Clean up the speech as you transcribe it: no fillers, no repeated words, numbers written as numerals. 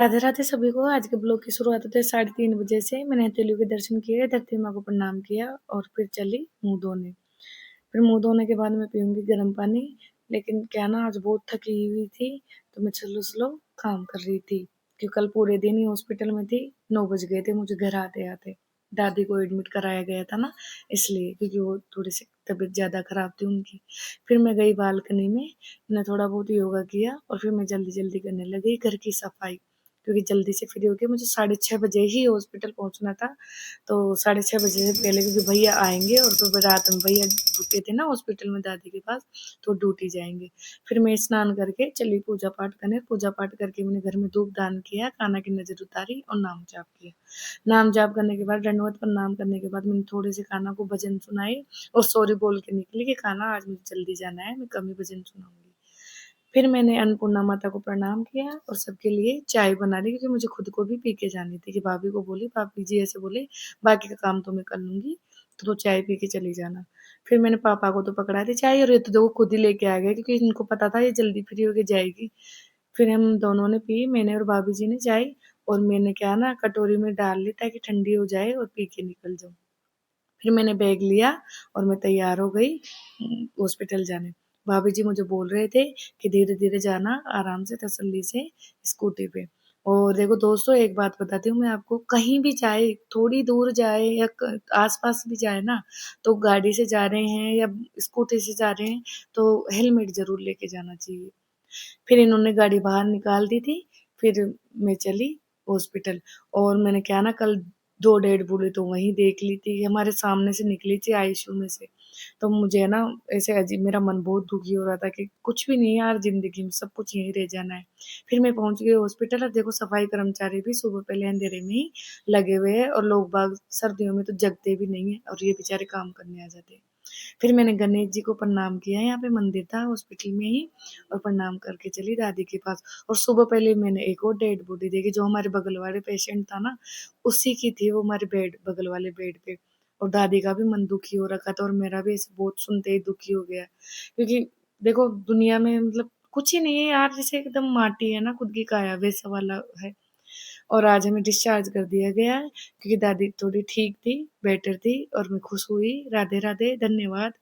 राधे राधे सभी को। आज के ब्लॉग की शुरुआत होते है 3:30 बजे से। मैंने हथेलियों के दर्शन किए, धरती माँ को प्रणाम किया और फिर चली मुंह धोने। फिर मुंह धोने के बाद मैं पीऊंगी गर्म पानी। लेकिन क्या ना, आज बहुत थकी हुई थी तो मैं स्लो स्लो काम कर रही थी, क्योंकि कल पूरे दिन ही हॉस्पिटल में थी। 9 बज गए थे मुझे घर आते आते। दादी को एडमिट कराया गया था ना, इसलिए, क्योंकि वो थोड़ी सी तबीयत ज्यादा खराब थी उनकी। फिर मैं गई बालकनी में, मैंने थोड़ा बहुत योगा किया और फिर मैं जल्दी जल्दी करने लगी घर की सफाई, क्योंकि जल्दी से फ्री होके मुझे 6:30 बजे ही हॉस्पिटल पहुंचना था। तो 6:30 बजे से पहले, क्योंकि भैया आएंगे और फिर रात में भैया रुके थे ना हॉस्पिटल में दादी के पास, तो ड्यूटी जाएंगे। फिर मैं स्नान करके चली पूजा पाठ करने। पूजा पाठ करके मैंने घर में धूप दान किया, कान्हा की नजर उतारी और नाम जाप किया। नाम जाप करने के बाद, दंडवत प्रणाम करने के बाद, मैंने थोड़े से कान्हा को भजन सुनाए और सॉरी बोल के निकली कि कान्हा आज मुझे जल्दी जाना है, मैं कम ही भजन सुनाऊंगी। फिर मैंने अन्नपूर्णा माता को प्रणाम किया और सबके लिए चाय बना ली, क्योंकि मुझे खुद को भी पी के जानी थी। कि भाभी को बोली, भाभी जी ऐसे बोले, बाकी का काम तो मैं कर लूंगी, तो तू चाय पी के चली जाना। फिर मैंने पापा को तो पकड़ा दी चाय, और ये तो देखो खुद ही लेके आ गए, क्योंकि इनको पता था ये जल्दी फ्री होके जाएगी। फिर हम दोनों ने पी, मैंने और भाभी जी ने चाय। और मैंने क्या ना, कटोरी में डाल ली ताकि ठंडी हो जाए और पी के निकल जाऊं। फिर मैंने बैग लिया और मैं तैयार हो गई हॉस्पिटल जाने। भाभी जी मुझे बोल रहे थे कि धीरे धीरे जाना, आराम से तसल्ली से स्कूटी पे। और देखो दोस्तों, एक बात बताती हूँ मैं आपको, कहीं भी जाए, थोड़ी दूर जाए या आसपास भी जाए ना, तो गाड़ी से जा रहे हैं या स्कूटी से जा रहे हैं, तो हेलमेट जरूर लेके जाना चाहिए। फिर इन्होंने गाड़ी बाहर निकाल दी थी। फिर मैं चली हॉस्पिटल। और मैंने क्या ना, कल 2 डेड बॉडी तो वहीं देख ली थी, हमारे सामने से निकली थी आईसीयू में से। तो मुझे ना ऐसे अजीब, मेरा मन बहुत दुखी हो रहा था कि कुछ भी नहीं यार, जिंदगी में सब कुछ यहीं रह जाना है। फिर मैं पहुंच गई हॉस्पिटल। और देखो, सफाई कर्मचारी भी सुबह पहले अंधेरे में ही लगे हुए हैं, और लोग बाग सर्दियों में तो जगते भी नहीं है, और ये बेचारे काम करने आ जाते हैं। फिर मैंने गणेश जी को प्रणाम किया, यहाँ पे मंदिर था हॉस्पिटल में ही, और प्रणाम करके चली दादी के पास। और सुबह पहले मैंने एक और डेड बॉडी देखी, जो हमारे बगल वाले पेशेंट था ना, उसी की थी वो, हमारे बेड, बगल वाले बेड पे। और दादी का भी मन दुखी हो रखा था, और मेरा भी ऐसे बहुत सुनते ही दुखी हो गया, क्योंकि देखो दुनिया में मतलब कुछ ही नहीं है यार, जैसे एकदम माटी है ना खुद की काया, वैसा वाला है। और आज हमें डिस्चार्ज कर दिया गया है, क्योंकि दादी थोड़ी ठीक थी, बेटर थी, और मैं खुश हुई। राधे राधे, धन्यवाद।